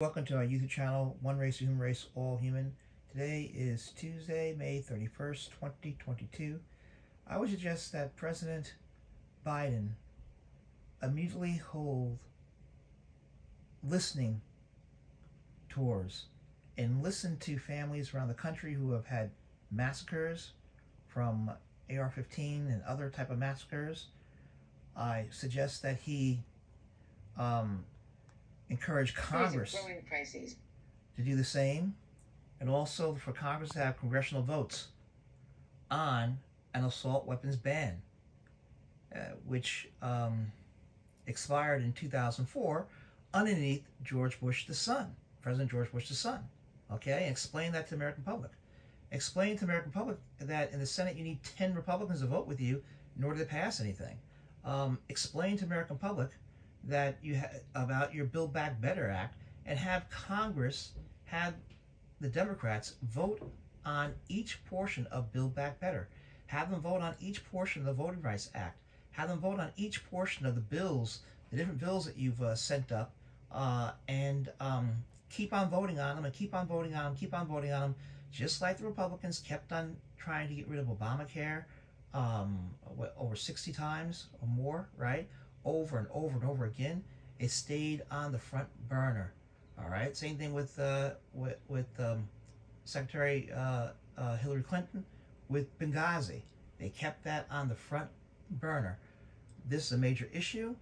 Welcome to our YouTube channel, One Race, Human Race, All Human. Today is Tuesday, May 31st, 2022. I would suggest that President Biden immediately hold listening tours and listen to families around the country who have had massacres from AR-15 and other type of massacres. I suggest that he encourage Congress to do the same, and also for Congress to have congressional votes on an assault weapons ban, which expired in 2004 underneath George Bush the son, President George Bush the son. Okay, and explain that to the American public. Explain to the American public that in the Senate you need 10 Republicans to vote with you in order to pass anything. Explain to the American public that you about your Build Back Better Act, and have Congress, have the Democrats vote on each portion of Build Back Better. Have them vote on each portion of the Voting Rights Act. Have them vote on each portion of the bills, the different bills that you've sent up, and keep on voting on them, and keep on voting on them, keep on voting on them, just like the Republicans kept on trying to get rid of Obamacare over 60 times or more, right? Over and over and over again. It stayed on the front burner. All right. Same thing with Secretary Hillary Clinton with Benghazi. They kept that on the front burner. This is a major issue.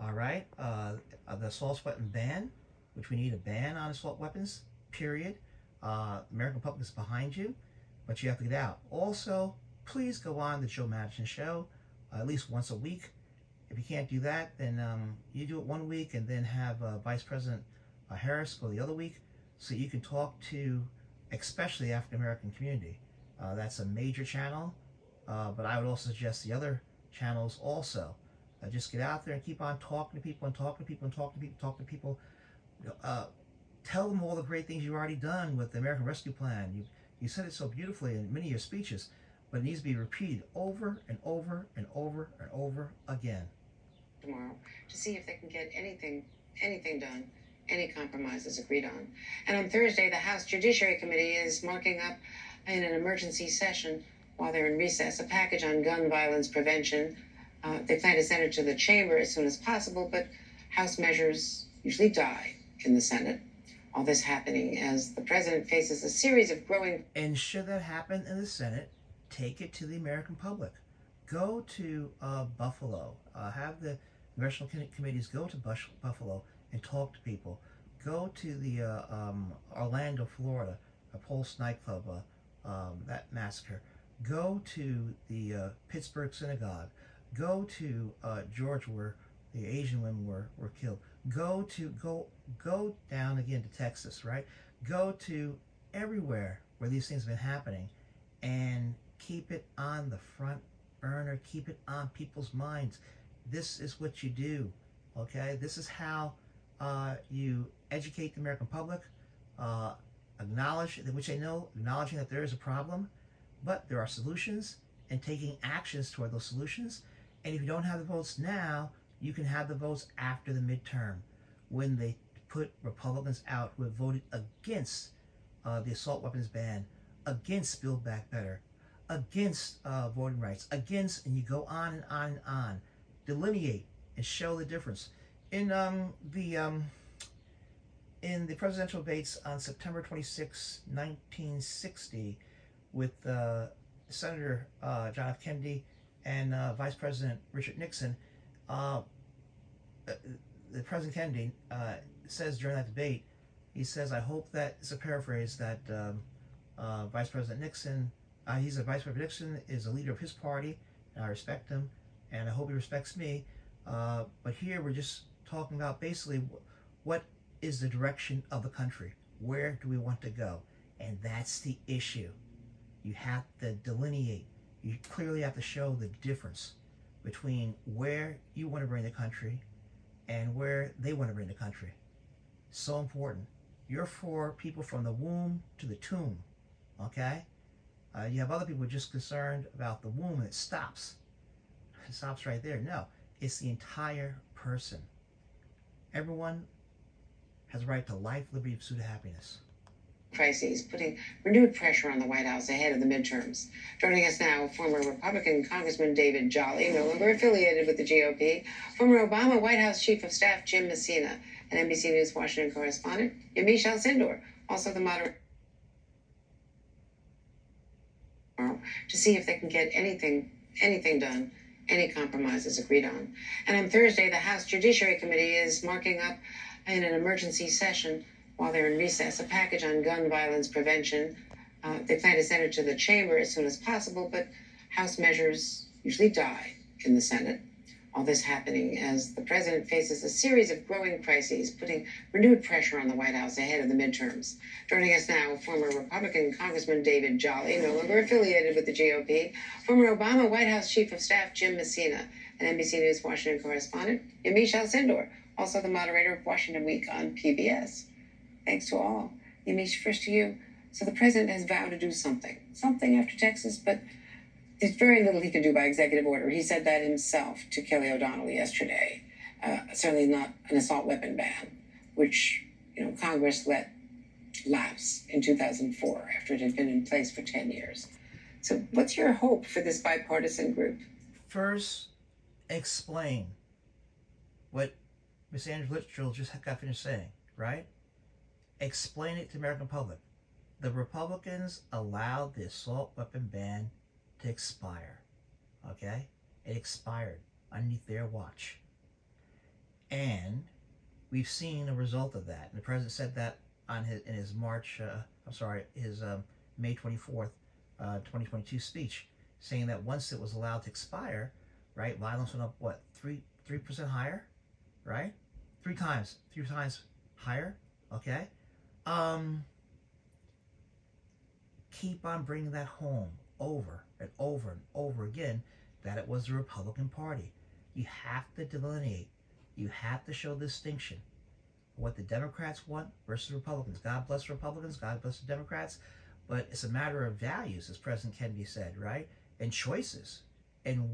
All right. The assault weapon ban, which we need a ban on assault weapons. Period. American public is behind you, but you have to get out. Also, please go on the Joe Manchin show at least once a week. If you can't do that, then you do it one week and then have Vice President Harris go the other week, so you can talk to especially the African American community. That's a major channel, but I would also suggest the other channels also. Just get out there and keep on talking to people and talking to people and talking to people, talk to people. Tell them all the great things you've already done with the American Rescue Plan. You said it so beautifully in many of your speeches, but it needs to be repeated over and over and over and over again. Tomorrow to see if they can get anything done, any compromises agreed on. And on Thursday, the House Judiciary Committee is marking up in an emergency session while they're in recess a package on gun violence prevention. They plan to send it to the chamber as soon as possible, but House measures usually die in the Senate. All this happening as the president faces a series of growing... And should that happen in the Senate, take it to the American public. Go to Buffalo. Have the congressional committees go to Buffalo and talk to people. Go to the Orlando, Florida, a Pulse nightclub, that massacre. Go to the Pittsburgh synagogue. Go to Georgia, where the Asian women were killed. Go down again to Texas, right? Go to everywhere where these things have been happening, and keep it on the front burner. Keep it on people's minds. This is what you do, okay? This is how you educate the American public, acknowledge, which they know, acknowledging that there is a problem, but there are solutions, and taking actions toward those solutions. And if you don't have the votes now, you can have the votes after the midterm, when they put Republicans out who have voted against the assault weapons ban, against Build Back Better, against voting rights, against, and you go on and on and on. Delineate and show the difference. In the presidential debates on September 26, 1960, with Senator John F. Kennedy and Vice President Richard Nixon, the President Kennedy says during that debate, he says, I hope that, it's a paraphrase, that Vice President Nixon, he's a Vice President Nixon is a leader of his party, and I respect him, and I hope he respects me. But here we're just talking about basically what is the direction of the country. Where do we want to go? And that's the issue. You have to delineate. You clearly have to show the difference between where you want to bring the country and where they want to bring the country. So important. You're for people from the womb to the tomb, okay? You have other people just concerned about the womb, and it stops. It stops right there. No, it's the entire person. Everyone has a right to life, liberty, and pursuit of happiness. Crises, putting renewed pressure on the White House ahead of the midterms. Joining us now, former Republican Congressman David Jolly, no longer affiliated with the GOP, former Obama White House Chief of Staff Jim Messina, and NBC News Washington correspondent Yamiche Alcindor, also the moderator, to see if they can get anything done, any compromises agreed on. And on Thursday, the House Judiciary Committee is marking up in an emergency session while they're in recess a package on gun violence prevention. They plan to send it to the chamber as soon as possible, but House measures usually die in the Senate. All this happening as the president faces a series of growing crises, putting renewed pressure on the White House ahead of the midterms. Joining us now, former Republican Congressman David Jolly, no longer affiliated with the GOP, former Obama White House Chief of Staff Jim Messina, and NBC News Washington correspondent Yamiche Alcindor, also the moderator of Washington Week on PBS. Thanks to all. Yamiche, first to you. So the president has vowed to do something after Texas, but there's very little he can do by executive order. He said that himself to Kelly O'Donnell yesterday. Certainly not an assault weapon ban, which Congress let lapse in 2004 after it had been in place for 10 years. So what's your hope for this bipartisan group? First, explain what Ms. Andrew Litchfield just got finished saying, right? Explain it to the American public. The Republicans allowed the assault weapon ban to expire, okay? It expired underneath their watch. And we've seen a result of that. And the president said that on his May 24th, 2022 speech, saying that once it was allowed to expire, right, violence went up, what, 3% higher, right? Three times higher, okay? Keep on bringing that home over and over and over again, that it was the Republican Party. You have to delineate. You have to show distinction. What the Democrats want versus Republicans. God bless Republicans, God bless the Democrats, but it's a matter of values, as President Kennedy said, right? And choices, and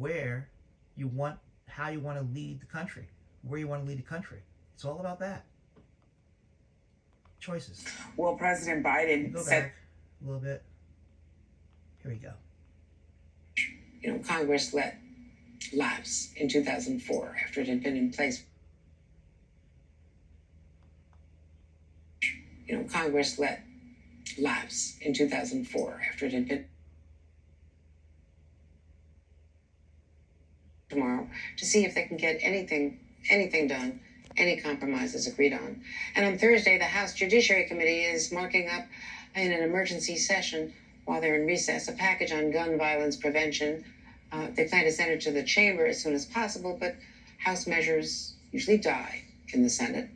how you want to lead the country, where you want to lead the country. It's all about that. Choices. Well, President Biden go said back a little bit. Here we go. Congress let lapse in 2004 after it had been in place. Congress let lapse in 2004 after it had been tomorrow to see if they can get anything done, any compromises agreed on. And on Thursday, the House Judiciary Committee is marking up in an emergency session while they're in recess a package on gun violence prevention. They plan to send it to the chamber as soon as possible, but House measures usually die in the Senate.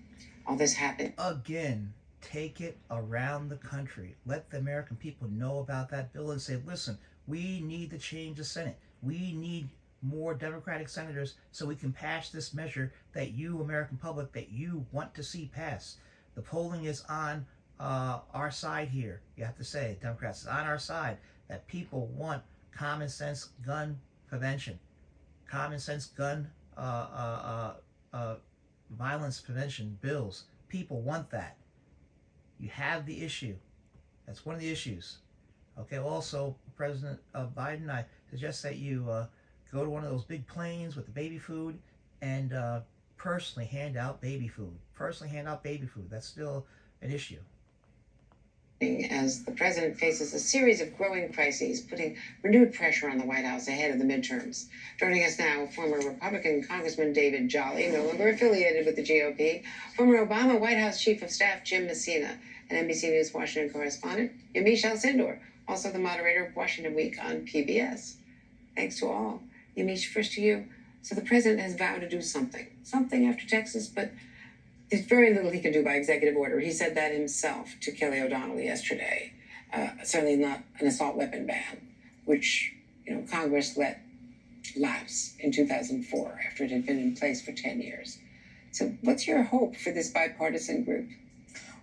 All this happened. Again, take it around the country. Let the American people know about that bill and say, listen, we need to change the Senate. We need more Democratic senators so we can pass this measure that you, American public, that you want to see passed. The polling is on our side here. You have to say, Democrats, is on our side, that people want common sense gun prevention, common sense gun violence prevention bills. People want that. You have the issue. That's one of the issues. Okay, also, President Biden, I suggest that you go to one of those big planes with the baby food and personally hand out baby food. That's still an issue. As the president faces a series of growing crises, putting renewed pressure on the White House ahead of the midterms. Joining us now, former Republican Congressman David Jolly, no longer affiliated with the GOP, former Obama White House Chief of Staff Jim Messina, and NBC News Washington correspondent Yamiche Alcindor, also the moderator of Washington Week on PBS. Thanks to all. Yamiche, first to you. So the president has vowed to do something after Texas, but there's very little he can do by executive order. He said that himself to Kelly O'Donnell yesterday. Certainly not an assault weapon ban, which Congress let lapse in 2004 after it had been in place for 10 years. So what's your hope for this bipartisan group?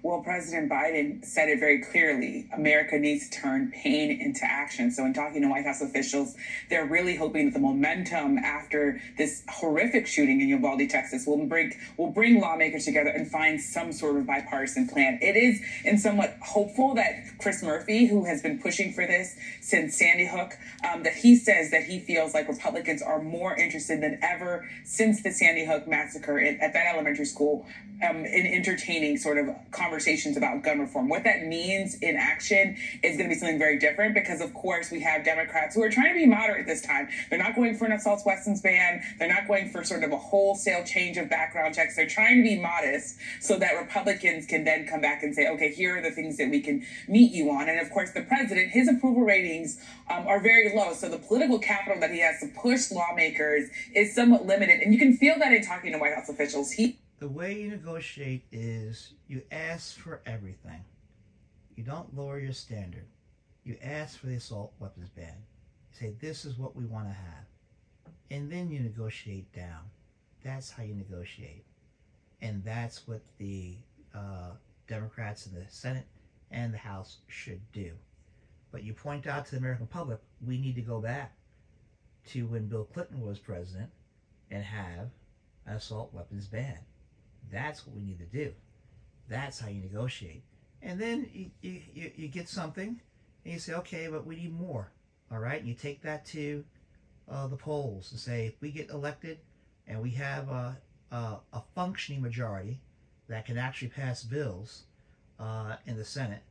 Well, President Biden said it very clearly. America needs to turn pain into action. So in talking to White House officials, they're really hoping that the momentum after this horrific shooting in Uvalde, Texas, will bring lawmakers together and find some sort of bipartisan plan. It is in somewhat hopeful that Chris Murphy, who has been pushing for this since Sandy Hook, that he says that he feels like Republicans are more interested than ever since the Sandy Hook massacre at that elementary school in entertaining sort of conversations about gun reform. What that means in action is going to be something very different because, of course, we have Democrats who are trying to be moderate this time. They're not going for an assault weapons ban. They're not going for sort of a wholesale change of background checks. They're trying to be modest so that Republicans can then come back and say, okay, here are the things that we can meet you on. And, of course, the president, his approval ratings are very low. So the political capital that he has to push lawmakers is somewhat limited. And you can feel that in talking to White House officials. The way you negotiate is you ask for everything. You don't lower your standard. You ask for the assault weapons ban. You say, this is what we want to have. And then you negotiate down. That's how you negotiate. And that's what the Democrats in the Senate and the House should do. But you point out to the American public, we need to go back to when Bill Clinton was president and have an assault weapons ban. That's what we need to do. That's how you negotiate. And then you get something and you say, okay, but we need more. All right? You take that to the polls and say, if we get elected and we have a functioning majority that can actually pass bills in the Senate,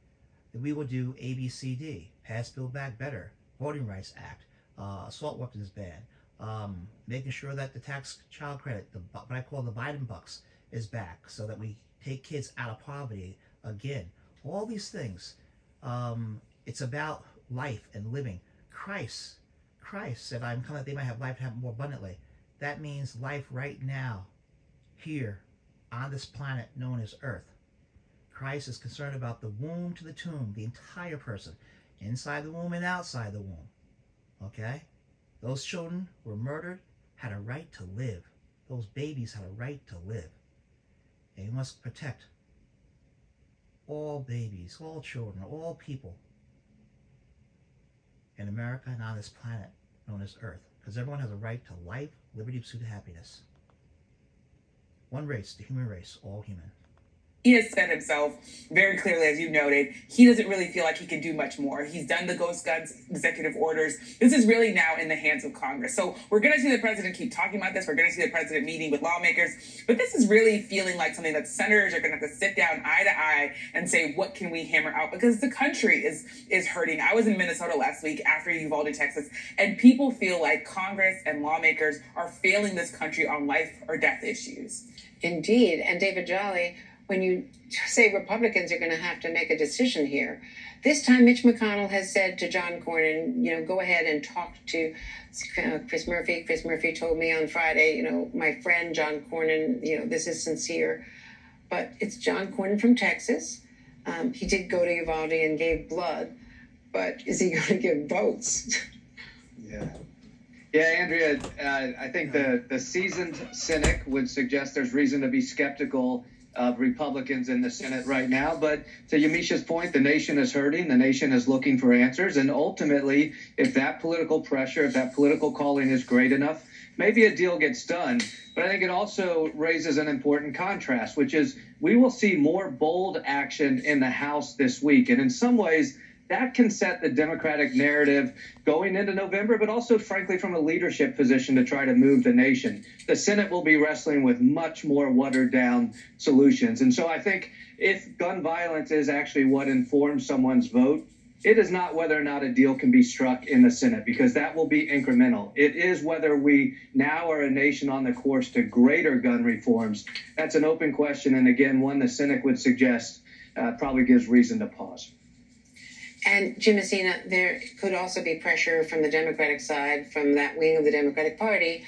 then we will do A, B, C, D. Pass Build Back Better, Voting Rights Act, assault weapons ban, making sure that the tax child credit, what I call the Biden bucks, is back so that we take kids out of poverty again. All these things. It's about life and living. Christ said, I'm coming that they might have life and have it more abundantly. That means life right now, here, on this planet known as Earth. Christ is concerned about the womb to the tomb, the entire person, inside the womb and outside the womb. Okay? Those children were murdered, had a right to live. Those babies had a right to live. And you must protect all babies, all children, all people in America and on this planet known as Earth. Because everyone has a right to life, liberty, pursuit of happiness. One race, the human race, all human. He has said himself very clearly, as you noted, he doesn't really feel like he can do much more. He's done the ghost guns executive orders. This is really now in the hands of Congress. So we're going to see the president keep talking about this. We're going to see the president meeting with lawmakers. But this is really feeling like something that senators are going to have to sit down eye to eye and say, what can we hammer out? Because the country is hurting. I was in Minnesota last week after Uvalde, Texas, and people feel like Congress and lawmakers are failing this country on life or death issues. Indeed. And David Jolly, when you say Republicans are going to have to make a decision here, this time Mitch McConnell has said to John Cornyn, go ahead and talk to Chris Murphy. Chris Murphy told me on Friday, my friend John Cornyn, this is sincere. But it's John Cornyn from Texas. He did go to Uvalde and gave blood. But is he going to give votes? Yeah, Andrea, I think the seasoned cynic would suggest there's reason to be skeptical of Republicans in the Senate right now. But to Yamisha's point, the nation is hurting. The nation is looking for answers. And ultimately, if that political pressure, if that political calling is great enough, maybe a deal gets done. But I think it also raises an important contrast, which is we will see more bold action in the House this week. And in some ways, that can set the Democratic narrative going into November, but also, frankly, from a leadership position to try to move the nation. The Senate will be wrestling with much more watered-down solutions. And so I think if gun violence is actually what informs someone's vote, it is not whether or not a deal can be struck in the Senate, because that will be incremental. It is whether we now are a nation on the course to greater gun reforms. That's an open question, and again, one the cynic would suggest probably gives reason to pause. And Jim Messina, there could also be pressure from the Democratic side, from that wing of the Democratic Party,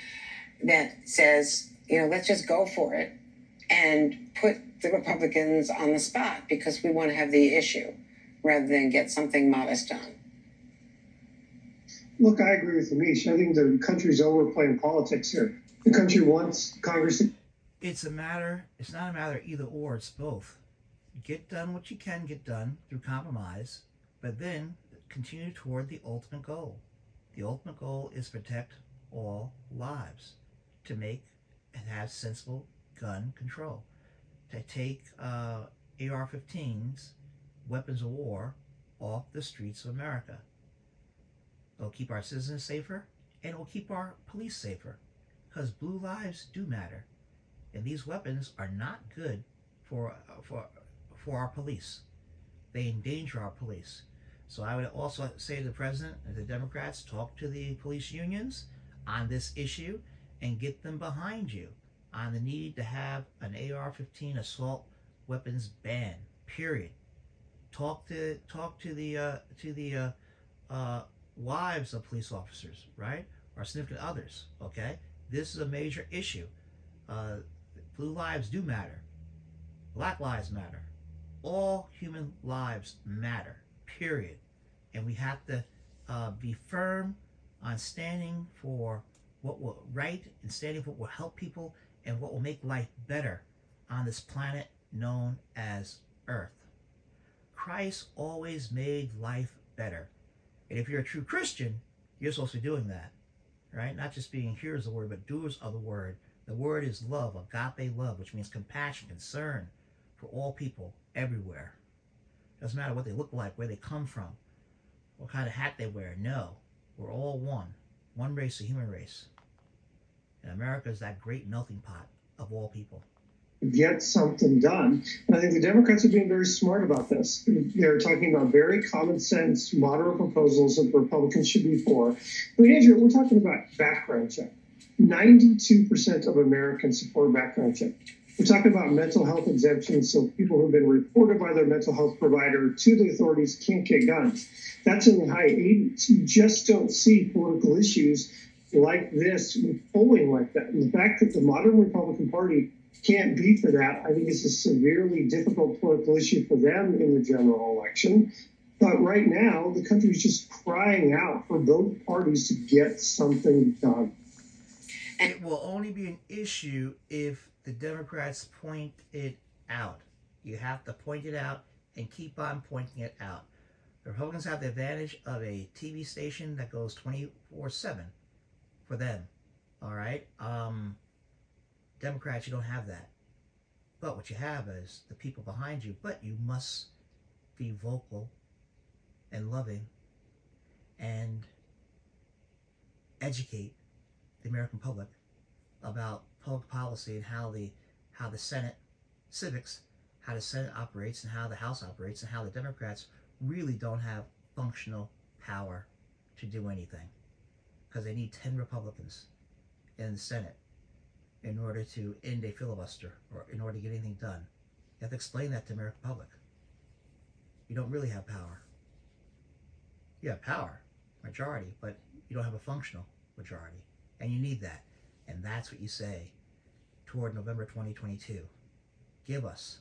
that says, let's just go for it and put the Republicans on the spot because we want to have the issue rather than get something modest done. Look, I agree with Amish. I think the country's overplaying politics here. The country wants Congress to... It's not a matter either or, it's both. get done what you can get done through compromise, but then continue toward the ultimate goal. The ultimate goal is to protect all lives, to make and have sensible gun control, to take AR-15s, weapons of war, off the streets of America. It'll keep our citizens safer, and it will keep our police safer, because blue lives do matter, and these weapons are not good for our police. They endanger our police. So I would also say to the president and the Democrats, talk to the police unions on this issue and get them behind you on the need to have an AR-15 assault weapons ban. Period. Talk to the wives of police officers, right, or significant others. Okay, this is a major issue. Blue lives do matter. Black lives matter. All human lives matter. Period. And we have to be firm on standing for what will right and standing for what will help people and what will make life better on this planet known as Earth. Christ always made life better. And if you're a true Christian, you're supposed to be doing that, right? Not just being hearers of the word, but doers of the word. The word is love, agape love, which means compassion, concern for all people everywhere. Doesn't matter what they look like, where they come from, what kind of hat they wear. No, we're all one race, the human race. And America is that great melting pot of all people. Get something done. And I think the Democrats are being very smart about this. They're talking about very common sense, moderate proposals that Republicans should be for. I mean, Andrew, we're talking about background check. 92% of Americans support background check. We're talking about mental health exemptions, so people who've been reported by their mental health provider to the authorities can't get guns. That's in the high 80s. You just don't see political issues like this polling like that. And the fact that the modern Republican Party can't be for that, I think, is a severely difficult political issue for them in the general election. But right now, the country is just crying out for both parties to get something done. It will only be an issue if the Democrats point it out. You have to point it out and keep on pointing it out. The Republicans have the advantage of a TV station that goes 24/7 for them. All right? Democrats, you don't have that. But what you have is the people behind you. But you must be vocal and loving and educate the American public about public policy and how the Senate civics, how the Senate operates and how the House operates, and how the Democrats really don't have functional power to do anything, because they need 10 Republicans in the Senate in order to end a filibuster or in order to get anything done. You have to explain that to the American public. You don't really have power. You have power, majority, but you don't have a functional majority. And you need that. And that's what you say toward November 2022. Give us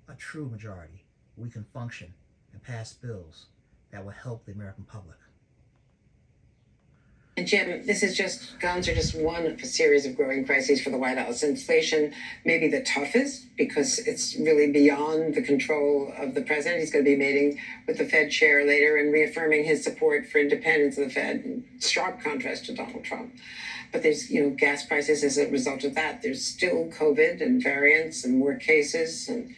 a true majority. We can function and pass bills that will help the American public. And Jim, guns are just one of a series of growing crises for the White House. Inflation may be the toughest because it's really beyond the control of the president. He's going to be meeting with the Fed chair later and reaffirming his support for independence of the Fed, in stark contrast to Donald Trump. But there's, gas prices as a result of that. There's still COVID and variants and more cases. And,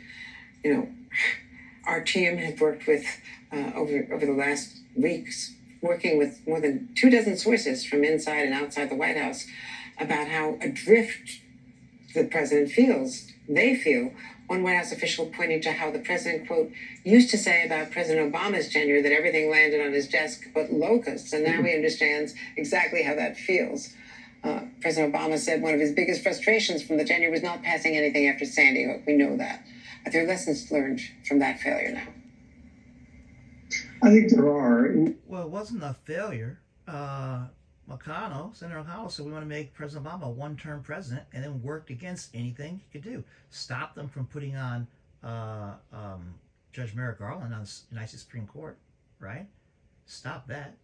our team has worked with, over the last weeks, working with more than 24 sources from inside and outside the White House about how adrift the president feels. They feel. One White House official pointing to how the president, quote, used to say about President Obama's tenure that everything landed on his desk but locusts, and now he understands exactly how that feels. President Obama said one of his biggest frustrations from the tenure was not passing anything after Sandy Hook. We know that. Are there lessons learned from that failure now? I think there are. Well, it wasn't a failure. Senator McConnell said we want to make President Obama a one-term president, and then worked against anything he could do. Stop them from putting on Judge Merrick Garland on the United States Supreme Court, right? Stop that,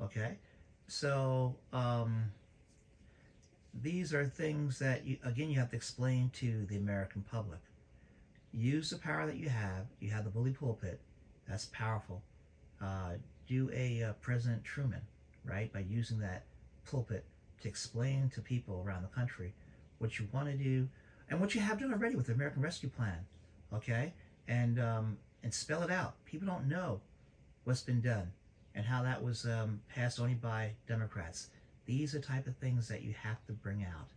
okay? So these are things that, you have to explain to the American public. use the power that you have. You have the bully pulpit. That's powerful. Do a President Truman, right? By using that pulpit to explain to people around the country what you want to do and what you have done already with the American Rescue Plan, okay? And spell it out. People don't know what's been done and how that was passed only by Democrats. These are the type of things that you have to bring out.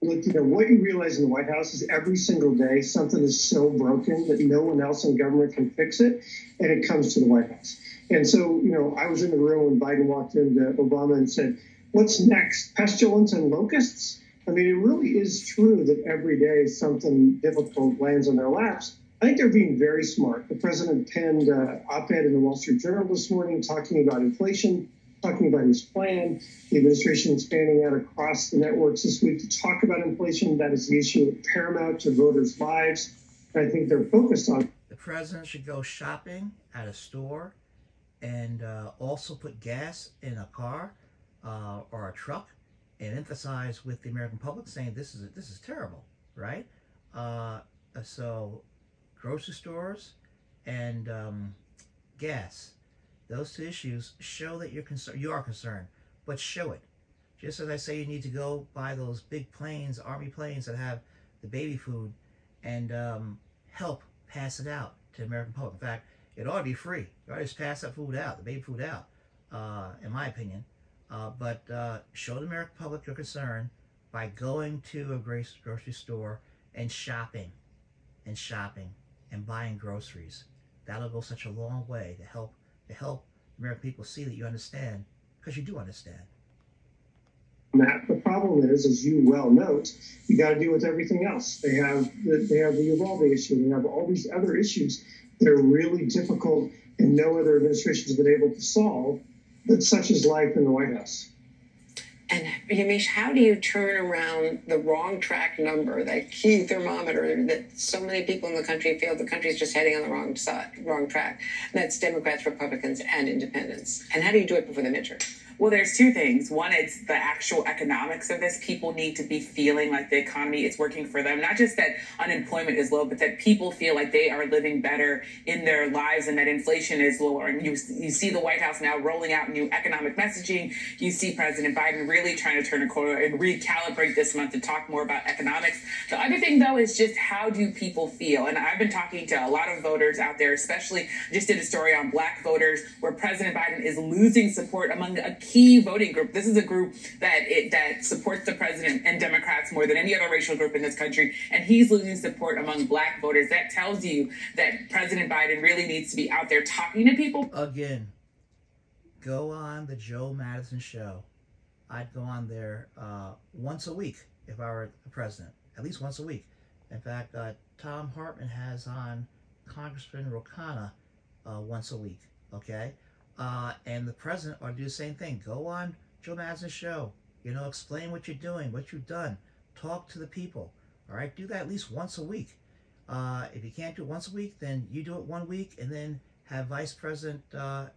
Look, what you realize in the White House is every single day something is so broken that no one else in government can fix it, and it comes to the White House. And so, I was in the room when Biden walked into Obama and said, "What's next? Pestilence and locusts?" I mean, it really is true that every day something difficult lands on their laps. I think they're being very smart. The president penned an op-ed in the Wall Street Journal this morning talking about inflation, talking about his plan. The administration expanding out across the networks this week to talk about inflation. That is the issue paramount to voters' lives. And I think they're focused on. The president should go shopping at a store and also put gas in a car or a truck and emphasize with the American public saying this is terrible, right? So grocery stores and gas. Those two issues show that you are concerned, but show it. Just as I say, you need to go buy those big planes, Army planes that have the baby food, and help pass it out to the American public. In fact, it ought to be free. You ought to just pass that food out, the baby food out, in my opinion. But show the American public your concern by going to a grocery store and shopping and buying groceries. That'll go such a long way to help American people see that you understand, because you do understand. Matt, the problem is, as you well note, you got to deal with everything else. They have the Uvalde issue. They have all these other issues that are really difficult and no other administration has been able to solve. But such is life in the White House. And Yamiche, how do you turn around the wrong track number, that key thermometer that so many people in the country feel the country's just heading on the wrong track? And that's Democrats, Republicans, and independents. And how do you do it before the midterm? Well, there's two things. One, it's the actual economics of this. People need to be feeling like the economy is working for them. Not just that unemployment is low, but that people feel like they are living better in their lives and that inflation is lower. And you see the White House now rolling out new economic messaging. You see President Biden really trying to turn a corner and recalibrate this month to talk more about economics. The other thing, though, is just how do people feel? And I've been talking to a lot of voters out there, especially just did a story on Black voters where President Biden is losing support among a key voting group. This is a group that supports the president and Democrats more than any other racial group in this country, and he's losing support among Black voters. That tells you that President Biden really needs to be out there talking to people. Again, go on the Joe Madison show. I'd go on there once a week if I were the president, at least once a week. In fact, Tom Hartman has on Congressman Ro Khanna once a week, okay? And the president ought to do the same thing. Go on Joe Madison's show. Explain what you're doing, what you've done. Talk to the people. All right? Do that at least once a week. If you can't do it once a week, then you do it 1 week and then have Vice President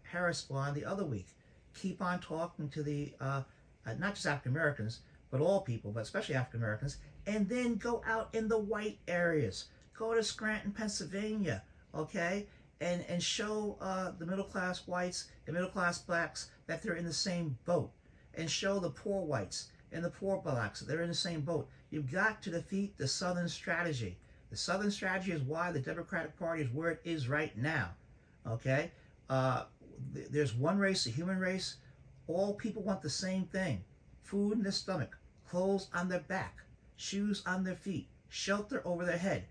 Harris go on the other week. Keep on talking to the, not just African Americans, but all people, but especially African Americans. And then go out in the white areas. Go to Scranton, Pennsylvania. Okay? And show the middle-class whites and middle-class blacks that they're in the same boat. And show the poor whites and the poor blacks that they're in the same boat. You've got to defeat the Southern strategy. The Southern strategy is why the Democratic Party is where it is right now. Okay? There's one race, the human race. All people want the same thing. Food in their stomach, clothes on their back, shoes on their feet, shelter over their head.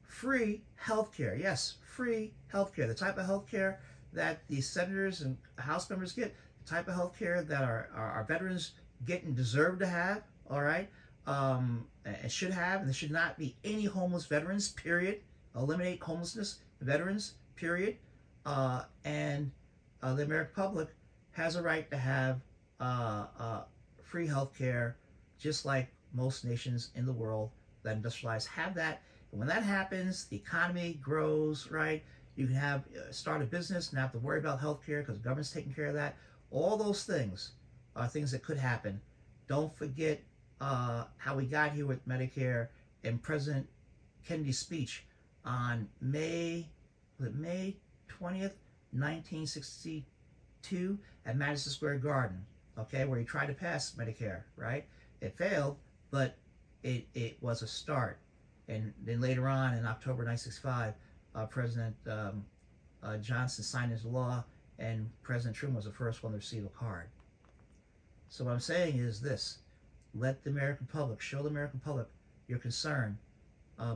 Free health care. Yes, free health care. The type of health care that the senators and House members get, the type of health care that our veterans get and deserve to have, all right, and should have, and there should not be any homeless veterans, period. Eliminate homelessness, veterans, period. And the American public has a right to have free health care, just like most nations in the world that industrialize have that. And when that happens, the economy grows, right? You can have start a business, not have to worry about health care because the government's taking care of that. All those things are things that could happen. Don't forget how we got here with Medicare in President Kennedy's speech on May 20th, 1962 at Madison Square Garden, okay, where he tried to pass Medicare, right? It failed, but it was a start. And then later on in October 1965, President Johnson signed into law, and President Truman was the first one to receive a card. So what I'm saying is this: let the American public, show the American public your concern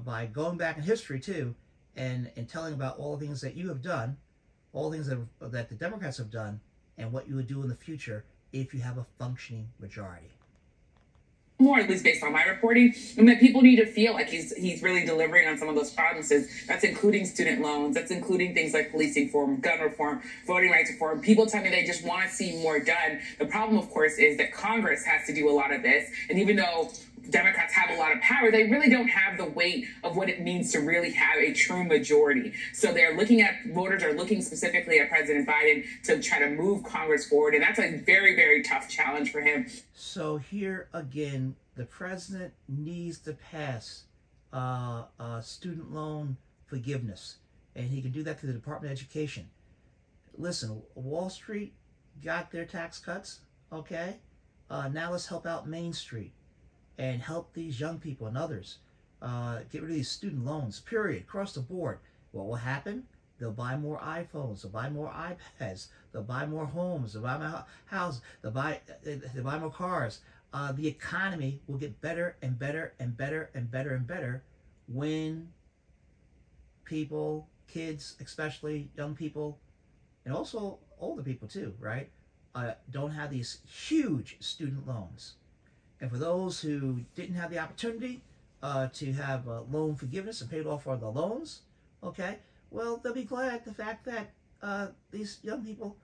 by going back in history too, and telling about all the things that you have done, all the things that the Democrats have done, and what you would do in the future if you have a functioning majority. More, at least based on my reporting, and that people need to feel like he's really delivering on some of those promises. That's including student loans. That's including things like policing reform, gun reform, voting rights reform. People tell me they just want to see more done. The problem, of course, is that Congress has to do a lot of this. And even though Democrats have a lot of power, they really don't have the weight of what it means to really have a true majority. So they're looking at, voters are looking specifically at President Biden to try to move Congress forward. And that's a very, very tough challenge for him. So here again, the president needs to pass student loan forgiveness. And he can do that through the Department of Education. Listen, Wall Street got their tax cuts, okay? Now let's help out Main Street and help these young people and others get rid of these student loans, period, across the board. What will happen? They'll buy more iPhones, they'll buy more iPads, they'll buy more homes, they'll buy more houses, they'll buy more cars. The economy will get better and better and better and better and better when people, kids, especially young people, and also older people too, right, don't have these huge student loans. And for those who didn't have the opportunity to have loan forgiveness and paid off all the loans, okay, well, they'll be glad the fact that these young people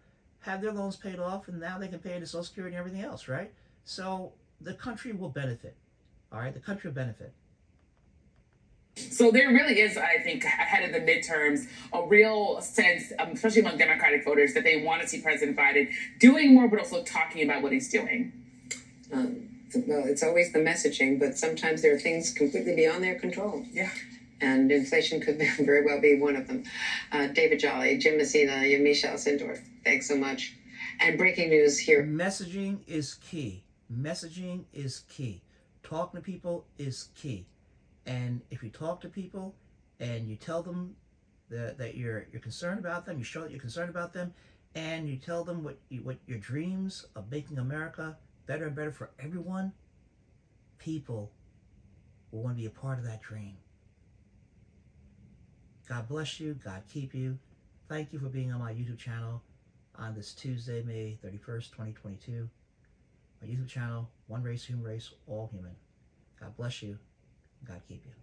have their loans paid off, and now they can pay into Social Security and everything else, right? So the country will benefit, all right? The country will benefit. So there really is, I think, ahead of the midterms, a real sense, especially among Democratic voters, that they want to see President Biden doing more, but also talking about what he's doing. Well, it's always the messaging, but sometimes there are things completely beyond their control. Yeah. And inflation could very well be one of them. David Jolly, Jim Messina, Yamiche Alcindor, thanks so much. And breaking news here. Messaging is key. Messaging is key. Talking to people is key. And if you talk to people and you tell them that you're concerned about them, you show that you're concerned about them, and you tell them what your dreams of making America better and better for everyone, people will want to be a part of that dream. God bless you. God keep you. Thank you for being on my YouTube channel on this Tuesday, May 31st, 2022. My YouTube channel, One Race, Human Race, All Human. God bless you. God keep you.